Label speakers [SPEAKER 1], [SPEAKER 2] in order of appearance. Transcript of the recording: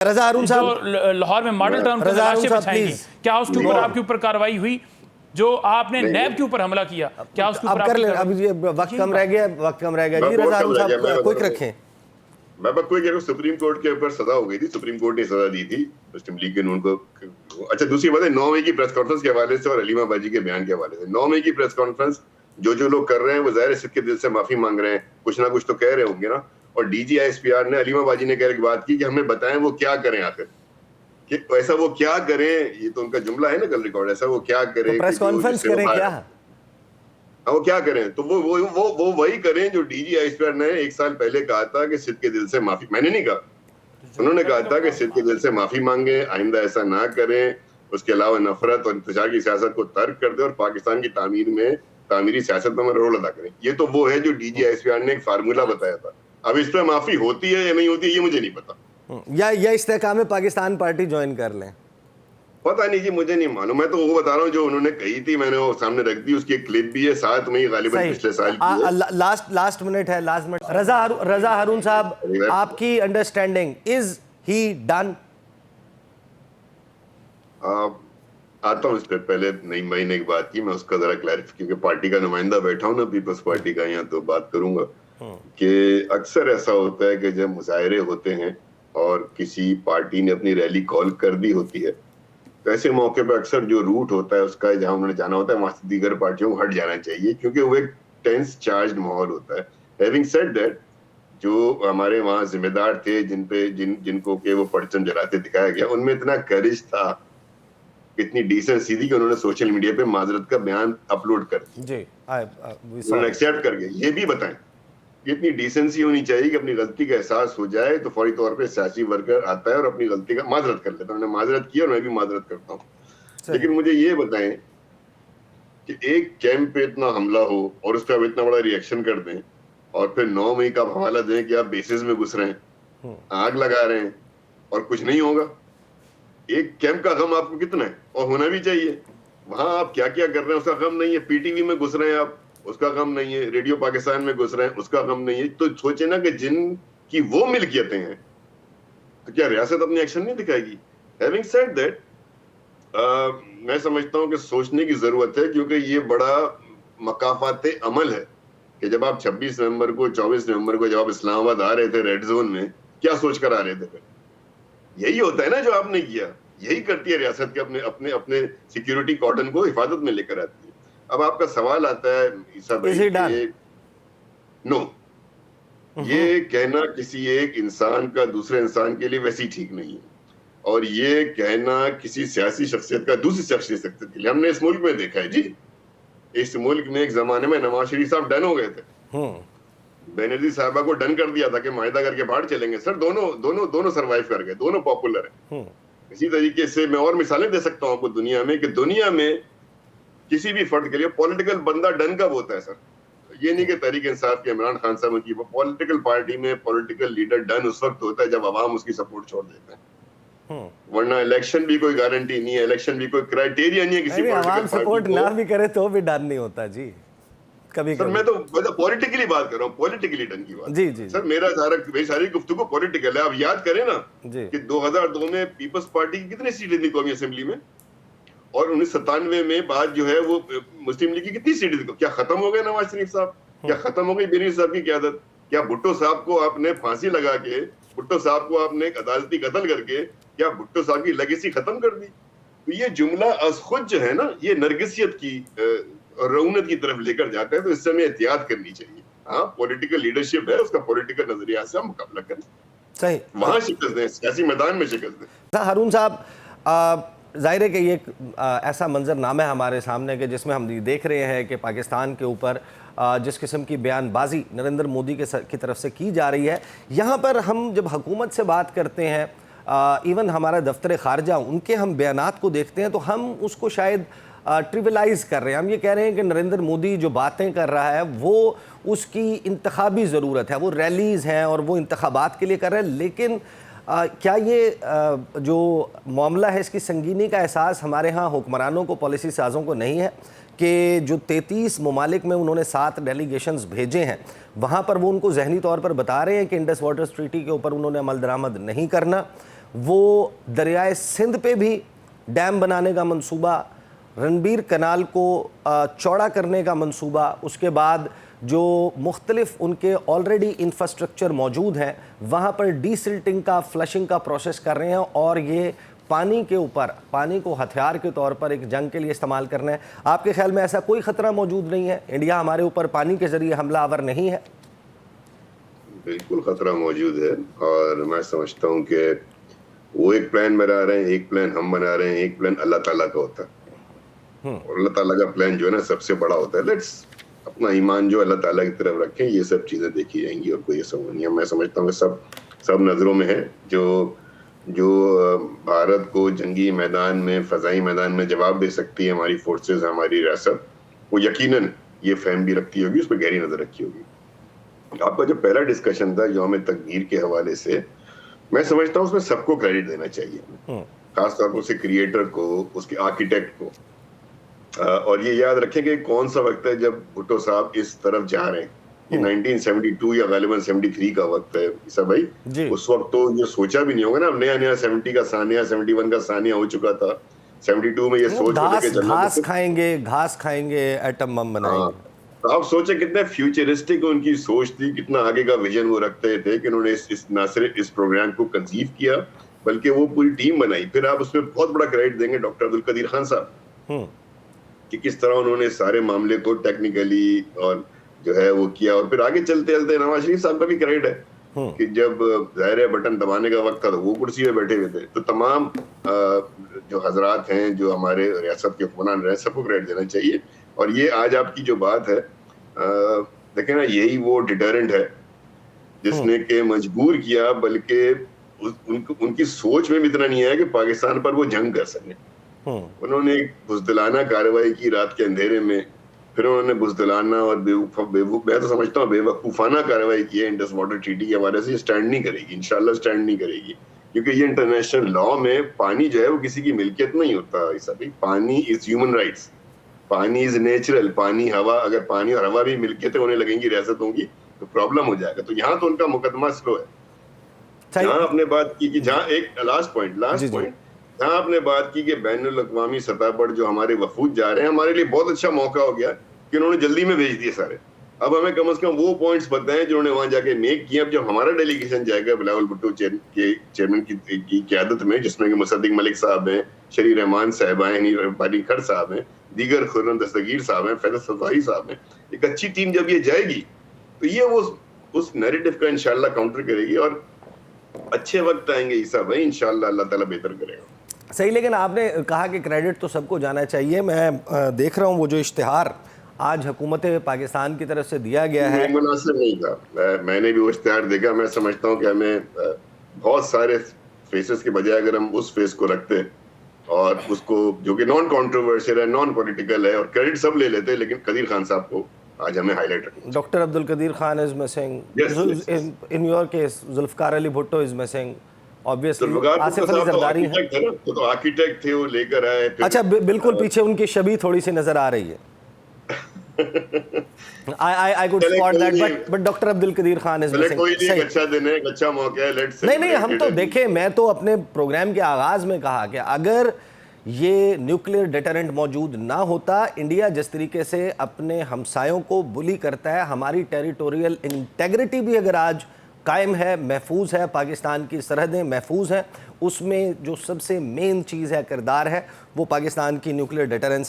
[SPEAKER 1] रजा हारून
[SPEAKER 2] जो
[SPEAKER 1] साहब,
[SPEAKER 2] लाहौर में मॉडल टाउन की लाशें बिछाई गई, क्या उसके ऊपर आपके ऊपर कार्रवाई हुई? जो आपने नैब के ऊपर हमला किया, क्या उसके ऊपर
[SPEAKER 1] अब कर ले, अब ये वक्त कम रह गया जी। रजा हारून साहब क्विक रखें।
[SPEAKER 3] मैं बात कोई कह रहा हूँ, सुप्रीम कोर्ट के ऊपर सजा हो गई थी, सुप्रीम कोर्ट ने सजा दी थी मुस्लिम लीग के नून को। अच्छा, दूसरी बात है 9 मई की प्रेस कॉन्फ्रेंस के हवाले से और अलीमा बाजी के बयान के हवाले से। 9 मई की प्रेस कॉन्फ्रेंस जो लोग कर रहे हैं वो ज़ाहिर सिद्ध के दिल से माफी मांग रहे हैं, कुछ ना कुछ तो कह रहे होंगे ना। और DGISPR ने अलीमा बाजी ने कह बात की कि हमें बताएं वो क्या करें आखिर, कि ऐसा वो क्या करें, ये तो उनका जुमला है ना कल रिकॉर्ड, ऐसा वो क्या करें,
[SPEAKER 1] प्रेस कॉन्फ्रेंस करें क्या,
[SPEAKER 3] वो क्या करें, तो वो वही करें जो DGISPR ने 1 साल पहले कहा था कि सिद्ध के दिल से माफी। मैंने नहीं कहा, उन्होंने कहा था कि सिद्ध के दिल से माफी मांगे, आइंदा ऐसा ना करें, उसके अलावा नफरत और इंतजार की सियासत को तर्क कर दे और पाकिस्तान की तामीर में, तामीरी सियासत में रोल अदा करें। ये तो वो है जो DGISPR ने एक फार्मूला बताया था। अब इस पर माफी होती है या नहीं होती है ये मुझे नहीं पता,
[SPEAKER 1] या इस्तेहकाम पाकिस्तान पार्टी ज्वाइन कर लें,
[SPEAKER 3] पता नहीं जी, मुझे नहीं मालूम। मैं तो वो बता रहा हूँ जो उन्होंने कही थी, मैंने वो सामने रख दी, उसकी एक क्लिप भी है, 7 मई गालिबन पिछले साल की है।
[SPEAKER 1] लास्ट मिनट है, लास्ट मिनट। रजा हारून साहब, आपकी अंडरस्टैंडिंग, इज ही डन?
[SPEAKER 3] आता हूँ इस पर, पहले नई महीने की बात की, मैं उसका जरा क्लैरिफाई, क्योंकि पार्टी का नुमाइंदा बैठा हूँ ना पीपल्स पार्टी का यहाँ, तो बात करूंगा कि अक्सर ऐसा होता है कि जब मुजाहरे होते हैं और किसी पार्टी ने अपनी रैली कॉल कर दी होती है, तो ऐसे मौके पर अक्सर जो रूट होता है उसका, जहां उन्होंने जाना होता है वहां से दीगर पार्टियों को हट जाना चाहिए, क्योंकि वो एक टेंस चार्ज्ड माहौल होता है। हैविंग सेड दैट, जो हमारे वहां जिम्मेदार थे जिनको के वो परचम जलाते दिखाया गया, उनमें इतना करेज था, इतनी डिसेंसी थी कि उन्होंने सोशल मीडिया पे माजरत का बयान अपलोड कर दिया, उन्होंने एक्सेप्ट कर गया। ये भी बताएं, इतनी डिसेंसी होनी चाहिए कि अपनी गलती का एहसास हो जाए तो फौरी तौर पे सियासी वर्कर आता है और अपनी गलती का माजरत कर लेता है। उन्होंने माजरत की और मैं भी माजरत करता हूँ। लेकिन मुझे ये बताएं कि एक कैंप पे इतना हमला हो और उस पर आप इतना बड़ा रिएक्शन कर दें और फिर 9 मई का हवाला दें कि आप बेसिस में घुस रहे हैं, आग लगा रहे हैं और कुछ नहीं होगा। एक कैंप का गम आपको कितना है, और होना भी चाहिए। वहां आप क्या क्या कर रहे हैं उसका गम नहीं है। PTV में घुस रहे हैं आप, उसका गम नहीं है। रेडियो पाकिस्तान में घुस रहे हैं, उसका गम नहीं है। तो सोचे ना कि जिनकी वो मिल्कियतें हैं, तो क्या रियासत अपनी एक्शन नहीं दिखाएगी? हैविंग सेड दैट, मैं समझता हूं कि सोचने की जरूरत है, क्योंकि ये बड़ा मकाफाते अमल है कि जब आप 26 नवंबर को, 24 नवंबर को जब आप इस्लामाबाद आ रहे थे रेड जोन में, क्या सोच कर आ रहे थे? फिर यही होता है ना जो आपने किया, यही करती है रियासत के अपने अपने अपने सिक्योरिटी कॉर्डन को हिफाजत में लेकर आती है। अब आपका सवाल आता है ईसा भाई, नो, ये कहना किसी एक इंसान का दूसरे इंसान के लिए वैसे ही ठीक नहीं है, और ये कहना किसी सियासी शख्सियत का दूसरी सियासी शख्सियत के लिए। हमने इस मुल्क में देखा है जी, इस मुल्क में एक जमाने में नवाज शरीफ साहब डन हो गए थे, बेनजीर साहबा को डन कर दिया था कि माहिदा करके बाहर चलेंगे। सर दोनों सर्वाइव कर गए, दोनों पॉपुलर है। इसी तरीके से मैं और मिसालें दे सकता हूँ आपको दुनिया में, कि दुनिया में किसी भी फर्द के लिए पॉलिटिकल बंदा डन कब होता है? सर, ये नहीं कि तहरीक इंसाफ के इमरान खान साहब की पॉलिटिकल पार्टी में पॉलिटिकल लीडर डन उस वक्त होता है जब अवाम उसकी सपोर्ट छोड़ देते हैं, वरना इलेक्शन भी कोई गारंटी नहीं है, इलेक्शन भी कोई क्राइटेरिया नहीं है किसी
[SPEAKER 1] पॉलिटिकल सपोर्ट ना भी करे तो भी डन नहीं होता जी, कभी
[SPEAKER 3] सर। मैं तो पॉलिटिकली बात कर रहा हूँ, पॉलिटिकली डन की बात जी सर। मेरी सारी गुफ्तगू पॉलिटिकल है। आप याद करें ना कि 2002 में पीपल्स पार्टी की कितनी सीटें थी कौमी असेंबली में, और 1997 में बाद जो है वो मुस्लिम लीग की कितनी सीटें थी? क्या खत्म हो गए नवाज शरीफ साहब? क्या खत्म हो गई बेनजीर साहब की क़यादत? क्या भुट्टो साहब को आपने फांसी लगा के, भुट्टो साहब को आपने अदालती कत्ल करके, क्या भुट्टो साहब की लेगेसी खत्म कर दी? तो ये जुमला अज खुद जो है ना, ये नरगिसियत की रऊनत की तरफ लेकर जाता है, तो इससे हमें एहतियात करनी चाहिए। हाँ, पॉलिटिकल लीडरशिप है, उसका पॉलिटिकल नजरिया से हम मुकाबला करें,
[SPEAKER 1] सही,
[SPEAKER 3] वहां शिकस्त दें, सियासी मैदान में शिकस्त दें।
[SPEAKER 1] हारून साहब, जाहिर है कि ये ऐसा मंजरनामा है हमारे सामने कि जिसमें हम देख रहे हैं कि पाकिस्तान के ऊपर जिस किस्म की बयानबाजी नरेंद्र मोदी की तरफ से की जा रही है, यहाँ पर हम जब हुकूमत से बात करते हैं, इवन हमारा दफ्तर ख़ारजा, उनके हम बयानात को देखते हैं तो हम उसको शायद ट्रिविलाइज़ कर रहे हैं। हम ये कह रहे हैं कि नरेंद्र मोदी जो बातें कर रहा है वो उसकी इंतखाबी ज़रूरत है, वो रैलीज़ हैं और वो इंतखाबात के लिए कर रहे हैं। लेकिन क्या ये जो मामला है इसकी संगीनी का एहसास हमारे यहाँ हुक्मरानों को, पॉलिसी साज़ों को नहीं है कि जो 33 ममालिक में उन्होंने 7 डेलीगेशंस भेजे हैं, वहाँ पर वो उनको ज़हनी तौर पर बता रहे हैं कि इंडस वाटर ट्रीटी के ऊपर उन्होंने अमल दरामद नहीं करना। وہ دریائے سندھ پہ بھی ڈیم بنانے کا منصوبہ، رنبیر کنال کو چوڑا کرنے کا منصوبہ، اس کے بعد جو مختلف ان کے آلریڈی انفراسٹرکچر موجود ہیں وہاں پر ڈی سلٹنگ کا، فلشنگ کا پروسیس کر رہے ہیں، اور یہ پانی کے اوپر، پانی کو ہتھیار کے طور پر ایک جنگ کے لیے استعمال کرنا ہے۔ آپ کے خیال میں ایسا کوئی خطرہ موجود نہیں ہے؟ انڈیا ہمارے اوپر پانی کے ذریعے حملہ آور نہیں ہے؟
[SPEAKER 3] بالکل خطرہ موجود ہے، اور میں سمجھتا ہوں کہ وہ ایک پلان بنا رہے ہیں، ایک پلان ہم بنا رہے ہیں، ایک پلان اللہ تعالیٰ کا ہوتا ہے، اور اللہ تعالیٰ کا پلان جو ہے نا سب سے بڑا ہوتا ہے۔ لیٹس اپنا ایمان جو اللہ تعالیٰ کی طرف رکھیں، یہ سب چیزیں دیکھی جائیں گی، اور کوئی ایسا نہیں ہے۔ میں سمجھتا ہوں کہ سب نظروں میں ہے۔ جو بھارت کو جنگی میدان میں، فضائی میدان میں جواب دے سکتی ہے ہماری فورسز، ہماری ریاست، وہ یقیناً یہ فہم بھی رکھتی ہوگی، اس پہ گہری نظر رکھی ہوگی۔ آپ کا جو پہلا ڈسکشن تھا یوم تقدیر کے حوالے سے، میں سمجھتا ہوں اس میں سب کو کریڈٹ دینا چاہیے، خاص طور پر اس کے کریٹر کو، اس کے آرکیٹیکٹ کو، اور یہ یاد رکھیں کہ کون سا وقت ہے جب بھٹو صاحب اس طرف جا رہے ہیں۔ یہ 1972 یا غالباً 73 کا وقت ہے عیسیٰ بھائی۔ اس وقت تو یہ سوچا بھی نہیں ہوگا نا، نیا 70 کا ثانیہ، 71 کا ثانیہ ہو چکا تھا، 72 میں یہ سوچ کو لے کے چلنا۔
[SPEAKER 1] گھاس کھائیں گے، ایٹم بم بنائیں گے۔
[SPEAKER 3] آپ سوچیں کتنے فیوچرسٹک ان کی سوچ تھی، کتنا آگے کا ویژن وہ رکھتے تھے کہ انہوں نے نہ صرف اس پروگرام کو کنسیو کیا بلکہ وہ پوری ٹیم بنائی۔ پھر آپ اس میں بہت بڑا کریڈٹ دیں گے ڈاکٹر عبدالقدیر خان صاحب کہ کس طرح انہوں نے سارے معاملے کو ٹیکنیکلی اور جو ہے وہ کیا، اور پھر آگے چلتے چلتے نواز شریف صاحب کا بھی کریڈٹ ہے کہ جب ظاہر بٹن دبانے کا وقت تھا تو وہ کرسی پہ بیٹھے ہوئے تھے۔ تو تمام جو حضرات ہیں جو ہمارے ریاست کے حکمران رہے، سب کو کریڈٹ دینا چاہیے۔ اور یہ آج آپ کی جو بات ہے، دیکھیں نا، یہی وہ ڈیٹرنٹ ہے جس نے کہ مجبور کیا، بلکہ ان کی سوچ میں بھی اتنا نہیں آیا کہ پاکستان پر وہ جنگ کر سکیں۔ انہوں نے ایک بزدلانہ کارروائی کی رات کے اندھیرے میں، پھر انہوں نے بزدلانہ اور میں تو سمجھتا ہوں بے وقوفانہ کارروائی کی ہے انڈس واٹر ٹریٹی کے حوالے سے۔ یہ اسٹینڈ نہیں کرے گی، انشاءاللہ اسٹینڈ نہیں کرے گی، کیونکہ یہ انٹرنیشنل لا میں پانی جو ہے وہ کسی کی ملکیت نہیں ہوتا۔ پانی از ہیومن رائٹس، پانی از نیچرل، پانی، ہوا، اگر پانی اور ہوا بھی ملکیتیں ہونے لگیں گی ریاستوں کی تو پرابلم ہو جائے گا۔ تو یہاں تو ان کا مقدمہ سلو ہے۔ جہاں آپ نے بات کی کہ جہاں ایک لاسٹ پوائنٹ جہاں آپ نے بات کی کہ بین الاقوامی سطح پر جو ہمارے وفود جا رہے ہیں، ہمارے لیے بہت اچھا موقع ہو گیا کہ انہوں نے جلدی میں بھیج دیے سارے۔ اب ہمیں کم از کم وہ پوائنٹس بتائیں جو انہوں نے وہاں جا کے میک کیے۔ اب جب ہمارا ڈیلیگیشن جائے گا بلاول بھٹو کے چیئرمین کی قیادت میں، جس میں کہ مصدق ملک صاحب ہیں، شری رحمان صاحب ہیں، ربانی کھڑ صاحب ہیں، دیگر خرم دستگیر صاحب ہیں، فیض صفائی صاحب ہیں، ایک اچھی ٹیم جب یہ جائے گی تو یہ اس نیریٹو کا انشاءاللہ کاؤنٹر کرے گی، اور اچھے وقت آئیں گے عیسیٰ بھائی، انشاءاللہ اللہ تعالیٰ بہتر کرے گا۔
[SPEAKER 1] صحیح، لیکن آپ نے کہا کہ کریڈٹ تو سب کو جانا چاہیے۔ میں دیکھ رہا ہوں وہ جو اشتہار آج حکومت پاکستان کی طرف سے دیا گیا ہے،
[SPEAKER 3] مناسب نہیں تھا۔ میں نے بھی وہ اشتہار دیکھا۔ میں سمجھتا ہوں کہ ہمیں بہت سارے فیسز کے بجائے اگر ہم اس فیس کو رکھتے اور اس کو جو کہ نان کانٹروورشل ہے، نان پولیٹیکل ہے، اور کریڈٹ سب لے لیتے، لیکن قدیر خان صاحب کو آج ہمیں ہائی لائٹ رکھنا۔
[SPEAKER 1] Doctor Abdul Qadeer Khan is missing, in your case Zulfiqar Ali Bhutto is missing, obviously Asif Ali Zardari ہیں،
[SPEAKER 3] تو آرکیٹیکٹ تھے، وہ لے کر آئے۔
[SPEAKER 1] اچھا، بالکل پیچھے ان کی شبیہ تھوڑی سی نظر آ رہی ہے۔ I could spot that, but Dr. Abdul Qadeer Khan is missing۔
[SPEAKER 3] کوئی نہیں، اچھا دن ہے، اچھا موقع ہے، لیٹس
[SPEAKER 1] نہیں، ہم تو دیکھیں، میں تو اپنے پروگرام کے آغاز میں کہا کہ اگر یہ نیوکلیئر ڈیٹرنٹ موجود نہ ہوتا، انڈیا جس طریقے سے اپنے ہمسایوں کو بلی کرتا ہے، ہماری ٹیریٹوریل انٹیگریٹی بھی اگر آج قائم ہے، محفوظ ہے، پاکستان کی سرحدیں محفوظ ہیں، اس میں جو سب سے مین چیز ہے، کردار ہے، وہ پاکستان کی نیوکلیئر ڈیٹرنس ہے۔